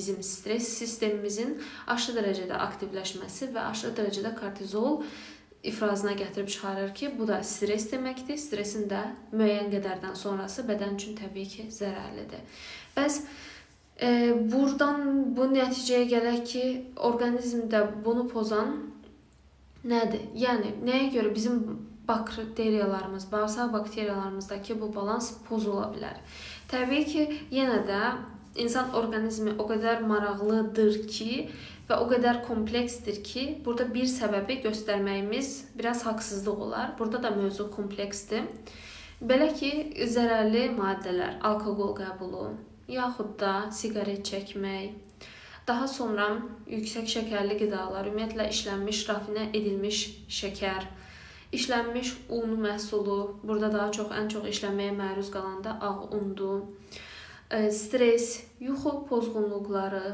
bizim stres sistemimizin aşırı dərəcədə aktivləşməsi və aşırı dərəcədə kortizol ifrazına gətirib çıxarır ki, bu da stres deməkdir. Stresin də müəyyən qədərdən sonrası bədən üçün təbii ki, zərərlidir. Bəs buradan bu nəticəyə gələk ki, orqanizmdə bunu pozan nədir? Yəni, nəyə görə bizim bakteriyalarımız, bağırsaq bakteriyalarımızdakı bu balans pozula bilər? Təbii ki, yenə də insan orqanizmi o qədər maraqlıdır ki və o qədər kompleksdir ki, burada bir səbəbi göstərməyimiz biraz haqsızlıq olar. Burada da mövzu kompleksdir. Belə ki, zərərli maddələr, alkoqol qəbulu, yaxud da siqaret çəkmək, daha sonra yüksək şəkərli qidalar, ümumiyyətlə işlənmiş, rafinə edilmiş şəkər, işlənmiş un məhsulu, burada daha çox, ən çox işlənməyə məruz qalanda ağ undur, stres, yuxu pozğunluqları,